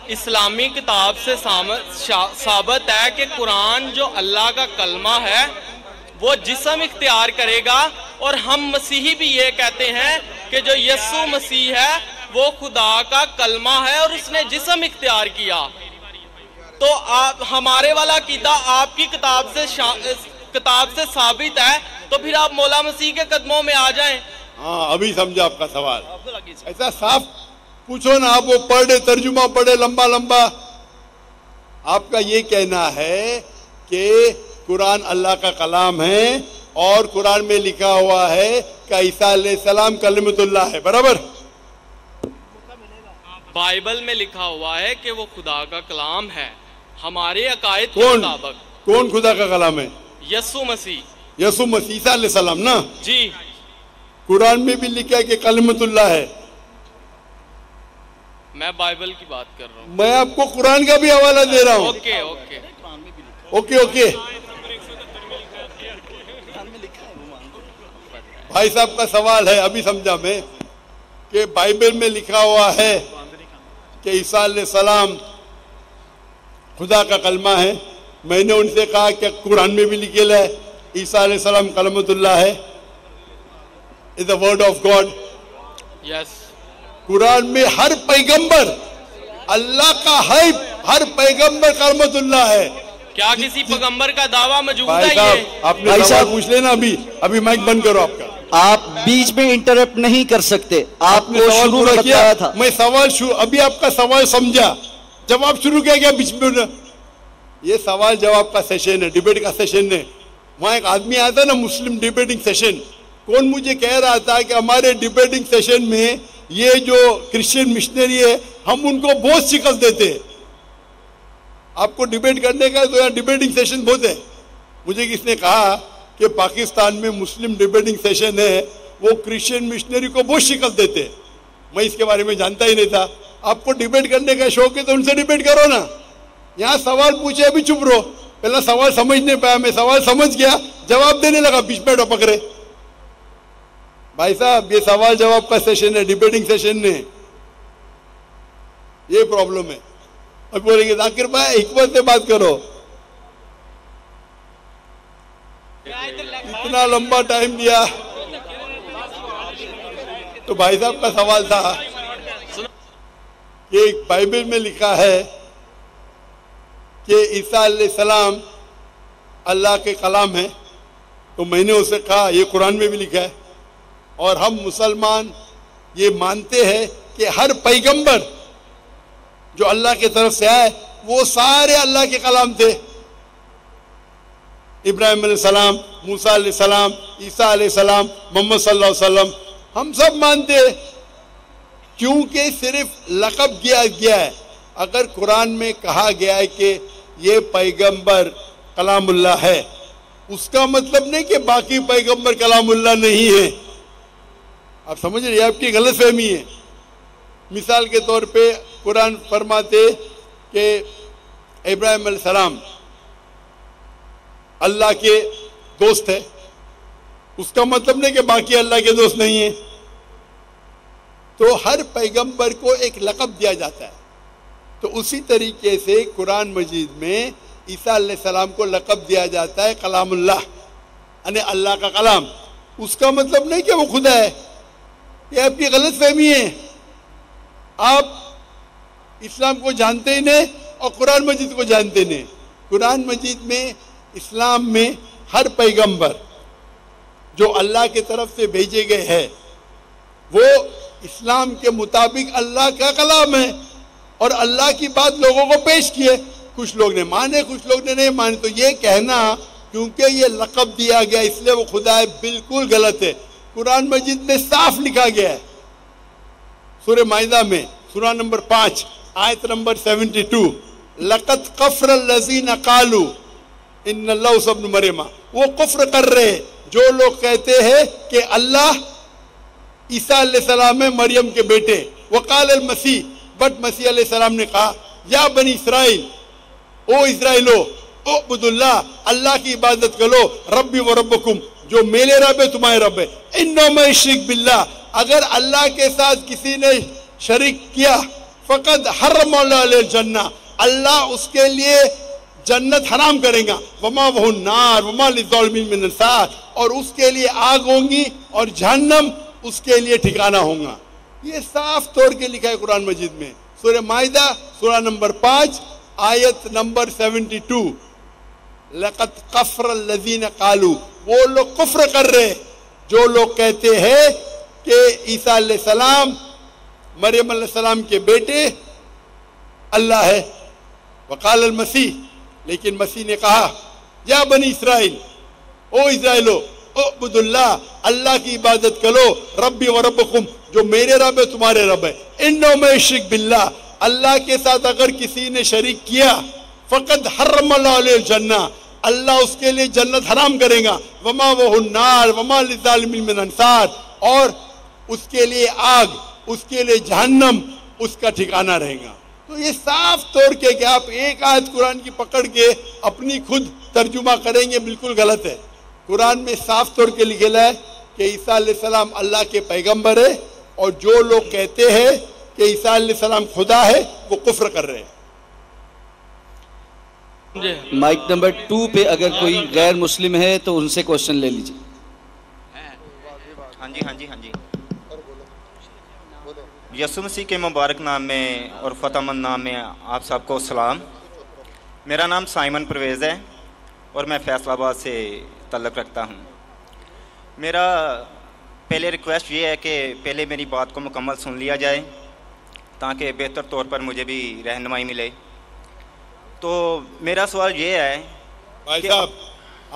اسلامی کتاب سے ثابت ہے کہ قرآن جو اللہ کا کلمہ ہے وہ جسم اختیار کرے گا، اور ہم مسیحی بھی یہ کہتے ہیں کہ جو یسوع مسیح ہے وہ خدا کا کلمہ ہے اور اس نے جسم اختیار کیا۔ تو ہمارے والا عقیدہ آپ کی کتاب سے ثابت ہے، تو پھر آپ مولا مسیح کے قدموں میں آ جائیں۔ ہاں ابھی سمجھا آپ کا سوال، ایسا صاف پوچھو نا، آپ وہ پڑھے ترجمہ پڑھے لمبا لمبا۔ آپ کا یہ کہنا ہے کہ قرآن اللہ کا کلام ہے اور قرآن میں لکھا ہوا ہے کہ عیسیٰ علیہ السلام کلمۃ اللہ ہے، برابر؟ بائبل میں لکھا ہوا ہے کہ وہ خدا کا کلام ہے، ہمارے عقائد کے مطابق۔ کون خدا کا کلام ہے؟ یسوع مسیح۔ یسوع مسیح عیسیٰ علیہ السلام نا؟ جی۔ قرآن میں بھی لکھا ہے کہ کلمۃ اللہ ہے۔ میں بائبل کی بات کر رہا ہوں۔ میں آپ کو قرآن کا بھی حوالہ دے رہا ہوں۔ Okay okay okay okay. بھائی صاحب کا سوال ہے، ابھی سمجھا میں، کہ بائبل میں لکھا ہوا ہے کہ عیسیٰ علیہ السلام خدا کا کلمہ ہے۔ میں نے ان سے کہا کہ قرآن میں بھی لکھا ہے عیسیٰ علیہ السلام کلمۃ اللہ ہے، is the word of God۔ یس۔ قرآن میں ہر پیغمبر اللہ کا ہے، ہر پیغمبر کلمۃ اللہ ہے۔ کیا کسی پیغمبر کا دعویٰ موجود ہے؟ بھائی صاحب آپ نے سوال پوچھ لینا، ابھی مائک بند کرو آپ کا۔ آپ بیچ میں انٹرپٹ نہیں کر سکتے، آپ نے شروع میں بتایا تھا۔ میں سوال ابھی آپ کا سوال سمجھا، جواب شروع کیا گیا بیچ میں۔ یہ سوال جواب کا سیشن ہے، ڈیبیٹ کا سیشن ہے۔ وہاں ایک آدمی آتا ہے نا، مسلم ڈیبیٹنگ سیشن، کون مجھے کہہ رہا تھا کہ ہمارے ڈیبیٹنگ سیشن میں یہ جو کرسچین مشنری ہے ہم ان کو بہت شکست دیتے ہیں۔ آپ کو ڈیبیٹ کرنے کا تو یہاں ڈیبیٹنگ سیشن بہت ہے۔ مجھے کس نے کہا کہ پاکستان میں مسلم ڈیبیٹنگ سیشن ہے، وہ کرسچین مشنری کو بہت شکست دیتے ہیں۔ میں اس کے بارے میں جانتا ہی نہیں تھا۔ آپ کو ڈیبیٹ کرنے کا شوق ہے تو ان سے ڈیبیٹ کرو نا۔ یہاں سوال پوچھے ابھی چپ رہو، پہلا سوال سمجھ نہیں پایا، میں سوال سمجھ گیا جواب دینے لگا، بیچ میں ٹپک رہے۔ بھائی صاحب یہ سوال جواب کا سیشن ہے، ڈیبیٹنگ سیشن نہیں، یہ پرابلم ہے۔ اب بولیں گے ذاکر بھائی حکمت سے بات کرو، اتنا لمبا ٹائم دیا۔ تو بھائی صاحب کا سوال تھا کہ بائبل میں لکھا ہے کہ عیسیٰ علیہ السلام اللہ کے کلام ہے، تو میں نے اسے کہا یہ قرآن میں بھی لکھا ہے، اور ہم مسلمان یہ مانتے ہیں کہ ہر پیغمبر جو اللہ کی طرف سے آئے وہ سارے اللہ کے کلام تھے۔ ابراہیم علیہ السلام، موسیٰ علیہ السلام، عیسیٰ علیہ السلام، محمد صلی اللہ علیہ وسلم، ہم سب مانتے ہیں، کیونکہ صرف لقب کیا گیا ہے۔ اگر قرآن میں کہا گیا ہے کہ یہ پیغمبر کلام اللہ ہے، اس کا مطلب نہیں کہ باقی پیغمبر کلام اللہ نہیں ہے۔ آپ سمجھ رہے ہیں؟ آپ کی غلط فہمی ہے۔ مثال کے طور پہ قرآن فرماتے کہ ابراہیم علیہ السلام اللہ کے دوست ہے، اس کا مطلب نہیں کہ باقی اللہ کے دوست نہیں ہیں۔ تو ہر پیغمبر کو ایک لقب دیا جاتا ہے، تو اسی طریقے سے قرآن مجید میں عیسیٰ علیہ السلام کو لقب دیا جاتا ہے کلام اللہ، یعنی اللہ کا کلام۔ اس کا مطلب نہیں کہ وہ خدا ہے، یہ آپ کی غلط فہمی ہے۔ آپ اسلام کو جانتے ہی نہیں اور قرآن مجید کو جانتے نہیں۔ قرآن مجید میں اسلام میں ہر پیغمبر جو اللہ کی طرف سے بھیجے گئے ہیں وہ اسلام کے مطابق اللہ کا کلام ہے، اور اللہ کی بات لوگوں کو پیش کیے۔ کچھ لوگ نے مانے، کچھ لوگ نے نہیں مانے۔ تو یہ کہنا کیونکہ یہ لقب دیا گیا اس لیے وہ خدا ہے، بالکل غلط ہے۔ قرآن مجید میں صاف لکھا گیا ہے، سورہ مائدہ میں سورہ نمبر 5 آیت نمبر 72، لَقَدْ كَفَرَ الَّذِينَ قَالُوا إِنَّ اللَّهَ عِيسَى ابْنُ مَرْيَمَ۔ وہ کفر کر رہے ہیں جو لوگ کہتے ہیں کہ اللہ عیسیٰ علیہ السلام ہے مریم کے بیٹے۔ وقال المسیح، بٹ مسیح علیہ السلام نے کہا یا بنی اسرائیل، او اسرائیلو، اعبدوا اللہ، اللہ کی عبادت کرو، ربی و ربکم، جو میرے رب ہے تمہارے رب ہے۔ انہ من یشرک باللہ، اگر اللہ کے ساتھ کسی نے شریک کیا، فقد حرم علیہ الجنہ، اللہ اس کے لیے جنت حرام کرے گا، وما وہ النار وما للظالمین من انصار، اور اس کے لیے آگ ہوں گی اور جہنم اس کے لیے ٹھکانہ ہوگا۔ یہ صاف طور کے لکھا ہے قرآن مجید میں، سورہ مائدہ سورہ نمبر 5 آیت نمبر 72۔ لقد کفر الذین قالوا، وہ لوگ کفر کر رہے جو لوگ کہتے ہیں کہ عیسیٰ علیہ السلام مریم علیہ السلام کے بیٹے اللہ ہے۔ وقال المسیح، لیکن مسیح نے کہا یا بنی اسرائیل، او اسرائیلو اعبدوا اللہ، اللہ کی عبادت کرو، ربی و ربکم، جو میرے رب ہے تمہارے رب ہے، انہ من یشرک باللہ، اللہ کے ساتھ اگر کسی نے شریک کیا، فقد حرم اللہ علیہ الجنہ، اللہ اس کے لیے جنت حرام کرے گا، وما وہ النار وما للظالمین من انصار، اور اس کے لیے آگ، اس کے لیے جہنم اس کا ٹھکانہ رہے گا۔ تو یہ صاف طور کے کہ آپ ایک آیت قرآن کی پکڑ کے اپنی خود ترجمہ کریں گے، بالکل غلط ہے۔ قرآن میں صاف طور کے لکھا ہے کہ عیسیٰ علیہ السلام اللہ کے پیغمبر ہے، اور جو لوگ کہتے ہیں کہ عیسیٰ علیہ السلام خدا ہے وہ کفر کر رہے ہیں۔ مائک نمبر 2 پہ اگر کوئی غیر مسلم ہے تو ان سے کوشچن لے لیجیے۔ ہاں جی یسوع مسیح کے مبارک نام میں اور فتح مند نام میں آپ سب کو سلام۔ میرا نام سائمن پرویز ہے اور میں فیصل آباد سے تعلق رکھتا ہوں۔ میرا پہلے ریکویسٹ یہ ہے کہ پہلے میری بات کو مکمل سن لیا جائے تاکہ بہتر طور پر مجھے بھی رہنمائی ملے۔ تو میرا سوال یہ ہے، بھائی صاحب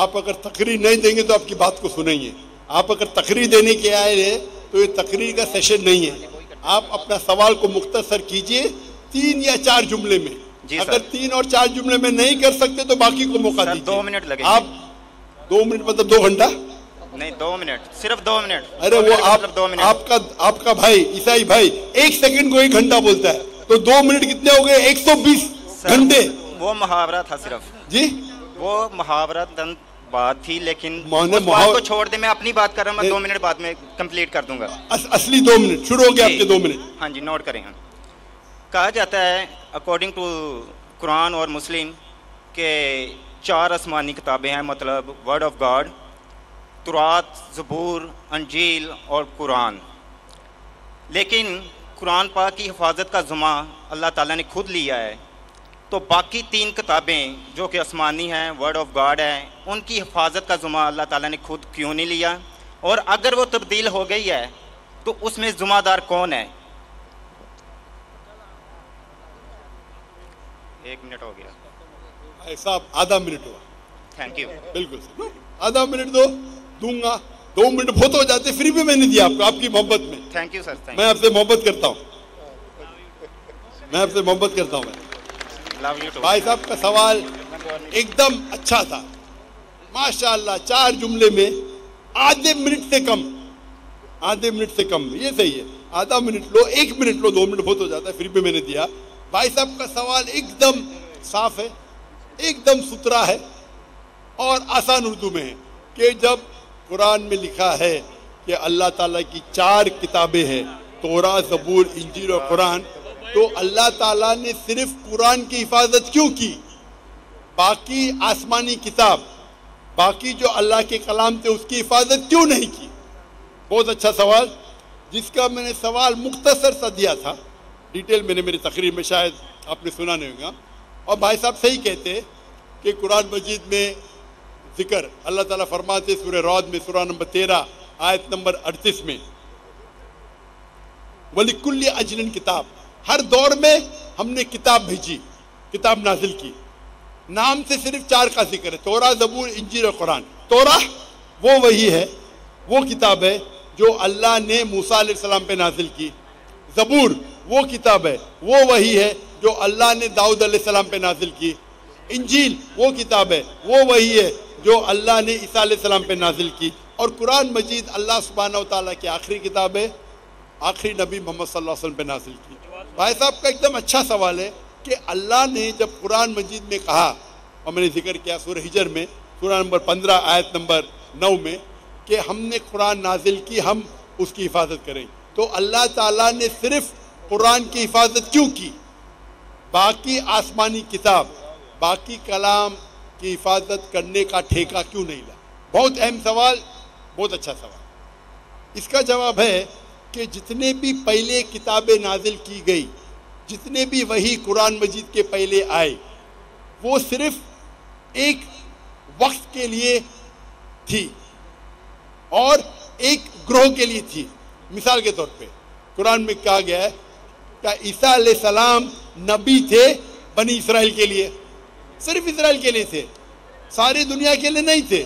آپ اگر تقریر نہیں دیں گے تو آپ کی بات کو سنیں گے، آپ اگر تقریر دینے کے آئے ہیں تو یہ تقریر کا سیشن نہیں ہے۔ آپ اپنا سوال کو مختصر کیجئے 3 یا 4 جملے میں، اگر 3 اور 4 جملے میں نہیں کر سکتے تو باقی کو موقع دیجیے۔ 2 منٹ لگے۔ آپ 2 منٹ مطلب 2 گھنٹہ؟ نہیں 2 منٹ، صرف 2 منٹ۔ ارے وہ آپ کا بھائی عیسائی بھائی 1 سیکنڈ کو 1 گھنٹا بولتا ہے، تو 2 منٹ کتنے ہو گئے؟ 120 گھنٹے۔ وہ محاورہ تھا صرف جی، وہ محاورہ بات تھی، لیکن اس بات کو چھوڑ دے، میں اپنی بات کر رہا ہوں، میں 2 منٹ بعد میں کمپلیٹ کر دوں گا۔ اصلی 2 منٹ شروع ہو گیا آپ کے 2 منٹ۔ ہاں جی نوٹ کریں۔ کہا جاتا ہے اکارڈنگ ٹو قرآن اور مسلم کہ 4 آسمانی کتابیں ہیں، مطلب ورڈ آف گاڈ، تورات، زبور، انجیل اور قرآن۔ لیکن قرآن پاک کی حفاظت کا ذمہ اللہ تعالیٰ نے خود لیا ہے، تو باقی 3 کتابیں جو کہ آسمانی ہیں، ورڈ آف گاڈ ہے، ان کی حفاظت کا ذمہ اللہ تعالیٰ نے خود کیوں نہیں لیا؟ اور اگر وہ تبدیل ہو گئی ہے تو اس میں ذمہ دار کون ہے؟ 1 منٹ ہو گیا بھائی صاحب، آدھا منٹ ہوا۔ Thank you. بالکل آدھا منٹ دوں گا، 2 منٹ بہت ہو جاتے، فری بھی میں نے دیا آپ کو، آپ کی محبت میں۔ Thank you sir. میں آپ سے محبت کرتا ہوں، بھائی صاحب کا سوال ایک دم اچھا تھا ماشاءاللہ، 4 جملے میں آدھے منٹ سے کم، یہ صحیح ہے۔ آدھا منٹ لو، 1 منٹ لو، 2 منٹ بہت ہو جاتا ہے، پھر بھی میں نے دیا۔ بھائی صاحب کا سوال ایک دم صاف ہے، ایک دم ستھرا ہے اور آسان اردو میں ہے کہ جب قرآن میں لکھا ہے کہ اللہ تعالیٰ کی 4 کتابیں ہیں، تورات، زبور، انجیل اور قرآن، تو اللہ تعالیٰ نے صرف قرآن کی حفاظت کیوں کی؟ باقی آسمانی کتاب، باقی جو اللہ کے کلام تھے اس کی حفاظت کیوں نہیں کی؟ بہت اچھا سوال، جس کا میں نے سوال مختصر سا دیا تھا، ڈیٹیل میں نے میری تقریر میں شاید آپ نے سنا نہیں ہوگا۔ اور بھائی صاحب صحیح کہتے کہ قرآن مجید میں ذکر اللہ تعالیٰ فرماتے سورہ رعد میں سورہ نمبر 13 آیت نمبر 38 میں، وَلِكُلِّ أَجْلٍ کتاب، ہر دور میں ہم نے کتاب بھیجی، کتاب نازل کی۔ نام سے صرف 4 کا ذکر ہے، تورات، زبور، انجیل اور قرآن۔ تورات وہ وہی ہے، وہ کتاب ہے جو اللہ نے موسیٰ علیہ السلام پہ نازل کی۔ زبور وہ کتاب ہے، وہ وہی ہے جو اللہ نے داؤد علیہ السلام پہ نازل کی۔ انجیل وہ کتاب ہے، وہ وہی ہے جو اللہ نے عیسیٰ علیہ السلام پہ نازل کی۔ اور قرآن مجید اللہ سبحانہ و تعالیٰ کی آخری کتاب ہے، آخری نبی محمد صلی اللہ علیہ وسلم پہ نازل کی۔ بھائی صاحب کا ایک دم اچھا سوال ہے کہ اللہ نے جب قرآن مجید میں کہا، اور میں نے ذکر کیا سورہ ہجر میں سورہ نمبر 15 آیت نمبر 9 میں کہ ہم نے قرآن نازل کی، ہم اس کی حفاظت کریں، تو اللہ تعالیٰ نے صرف قرآن کی حفاظت کیوں کی؟ باقی آسمانی کتاب، باقی کلام کی حفاظت کرنے کا ٹھیکہ کیوں نہیں لا؟ بہت اہم سوال، بہت اچھا سوال۔ اس کا جواب ہے کہ جتنے بھی پہلے کتابیں نازل کی گئی، جتنے بھی وحی قرآن مجید کے پہلے آئے، وہ صرف ایک وقت کے لیے تھی اور ایک گروہ کے لیے تھی۔ مثال کے طور پہ قرآن میں کہا گیا ہے کہ عیسیٰ علیہ السلام نبی تھے بنی اسرائیل کے لیے، صرف اسرائیل کے لیے تھے، ساری دنیا کے لیے نہیں تھے۔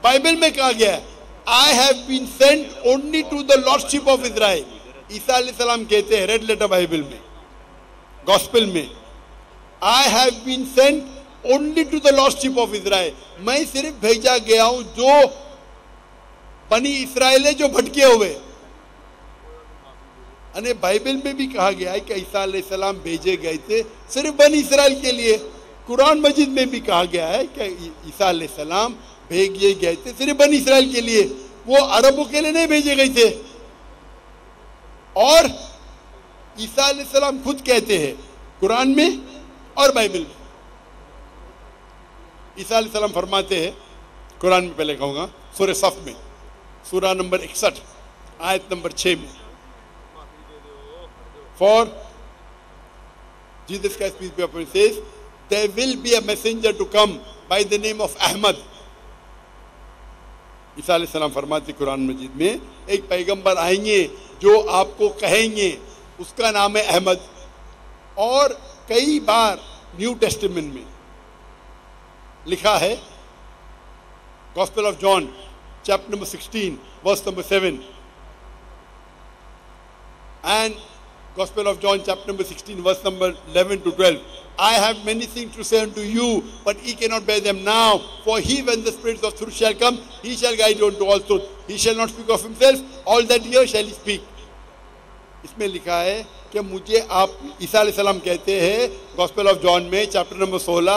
بائبل میں کہا گیا ہے I have been sent only to the lordship of Israel۔ عیسیٰ علیہ السلام کہتے ہیں ریڈ لیٹر بائبل میں، گوسپل میں، I have been sent only to the lordship of Israel۔ میں صرف بھیجا گیا ہوں جو بنی اسرائیل ہے، جو بھٹکے ہوئے۔ یعنی بائبل میں بھی کہا گیا ہے کہ عیسیٰ علیہ السلام بھیجے گئے تھے صرف بنی اسرائیل کے لیے۔ قرآن مجید میں بھی کہا گیا ہے کہ عیسیٰ علیہ السلام بھیجے گئے تھے صرف بنی اسرائیل کے لیے، وہ عربوں کے لیے نہیں بھیجے گئے تھے۔ اور عیسیٰ علیہ السلام خود کہتے ہیں قرآن میں اور بائبل میں، عیسیٰ علیہ السلام فرماتے ہیں قرآن میں، پہلے کہوں گا سورہ صف میں، سورہ نمبر 61 آیت نمبر 6 میں، For Jesus Christ, peace be upon him, says, there will be a messenger to come by the name of Ahmad۔ عیسیٰ علیہ السلام فرماتے قرآن مجید میں ایک پیغمبر آئیں گے جو آپ کو کہیں گے، اس کا نام ہے احمد۔ اور کئی بار نیو ٹیسٹمنٹ میں لکھا ہے، gospel of John chapter number 16 verse number 7 and Gospel of John chapter number 16 verse number 11 to 12, I have many things to say unto you, but ye cannot bear them now. For he, when the Spirit of truth shall come, he shall guide you unto all truth. He shall not speak of himself, all that he hears shall he speak۔ اس میں لکھا ہے کہ مجھے آپ، عیسیٰ علیہ السلام کہتے ہیں گوسپل آف جان میں چیپٹر نمبر 16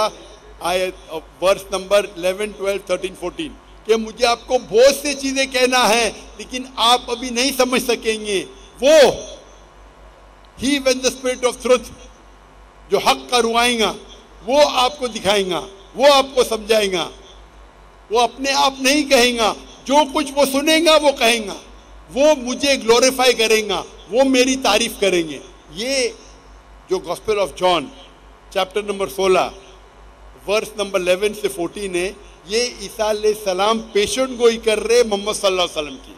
آیت ورس نمبر 11 12 13 14 کہ مجھے آپ کو بہت سے چیزیں کہنا ہے لیکن آپ ابھی نہیں سمجھ سکیں گے۔ وہ He when the spirit of truth، جو حق کا روائیں گا، وہ آپ کو دکھائیں گا، وہ آپ کو سمجھائیں گا۔ وہ اپنے آپ نہیں کہیں گا، جو کچھ وہ سنیں گا وہ کہیں گا، وہ مجھے گلوریفائی کریں گا، وہ میری تعریف کریں گے۔ یہ جو gospel of John chapter number 16 verse number 11 سے 14 ہے، یہ عیسیٰ علیہ السلام پیشن گوئی کر رہے محمد صلی اللہ علیہ وسلم کی،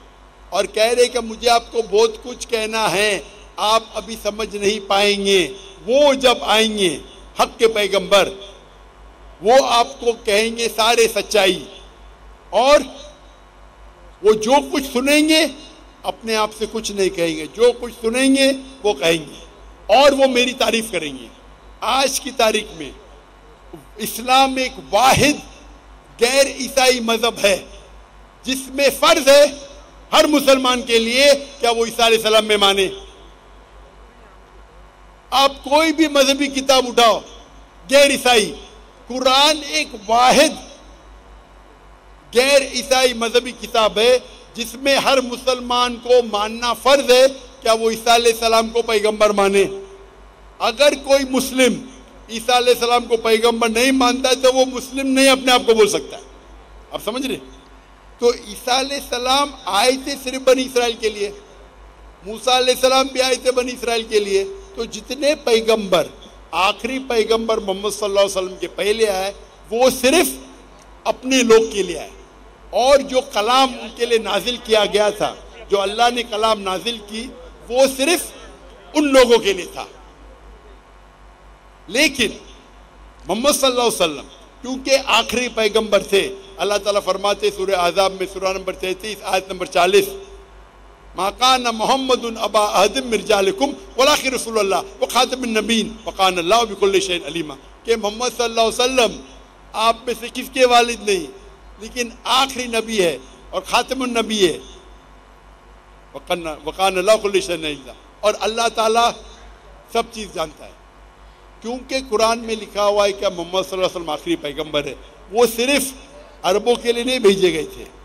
اور کہہ رہے کہ مجھے آپ کو بہت کچھ کہنا ہے، آپ ابھی سمجھ نہیں پائیں گے۔ وہ جب آئیں گے حق کے پیغمبر، وہ آپ کو کہیں گے سارے سچائی، اور وہ جو کچھ سنیں گے اپنے آپ سے کچھ نہیں کہیں گے، جو کچھ سنیں گے وہ کہیں گے اور وہ میری تعریف کریں گے۔ آج کی تاریخ میں اسلام ایک واحد غیر عیسائی مذہب ہے جس میں فرض ہے ہر مسلمان کے لیے کیا وہ عیسیٰ علیہ السلام میں مانے۔ آپ کوئی بھی مذہبی کتاب اٹھاؤ غیر عیسائی، قرآن ایک واحد غیر عیسائی مذہبی کتاب ہے جس میں ہر مسلمان کو ماننا فرض ہے کیا وہ عیسیٰ علیہ السلام کو پیغمبر مانے۔ اگر کوئی مسلم عیسیٰ علیہ السلام کو پیغمبر نہیں مانتا ہے تو وہ مسلم نہیں اپنے آپ کو بول سکتا ہے۔ آپ سمجھ رہے؟ تو عیسیٰ علیہ السلام آئے تھے صرف بنی اسرائیل کے لیے، موسیٰ علیہ السلام بھی آئے تھے بنی اسرائیل کے لیے۔ تو جتنے پیغمبر، آخری پیغمبر محمد صلی اللہ علیہ وسلم کے پہلے آئے وہ صرف اپنے لوگ کے لیے آئے، اور جو کلام ان کے لیے نازل کیا گیا تھا، جو اللہ نے کلام نازل کی، وہ صرف ان لوگوں کے لیے تھا۔ لیکن محمد صلی اللہ علیہ وسلم کیونکہ آخری پیغمبر تھے، اللہ تعالیٰ فرماتے سورہ احزاب میں سورہ نمبر 33 آیت نمبر 40، ما کان محمد ابا احد من رجالکم ولکن رسول اللہ وخاتم النبیین وکان اللہ بکل شیء علیما، کہ محمد صلی اللہ علیہ وسلم آپ میں سے کس کے والد نہیں لیکن آخری نبی ہے اور خاتم النبی ہے، وکان اللہ بکل شیء علیما، اور اللہ تعالیٰ سب چیز جانتا ہے۔ کیونکہ قرآن میں لکھا ہوا ہے کہ محمد صلی اللہ علیہ وسلم آخری پیغمبر ہے، وہ صرف عربوں کے لیے نہیں بھیجے گئے تھے،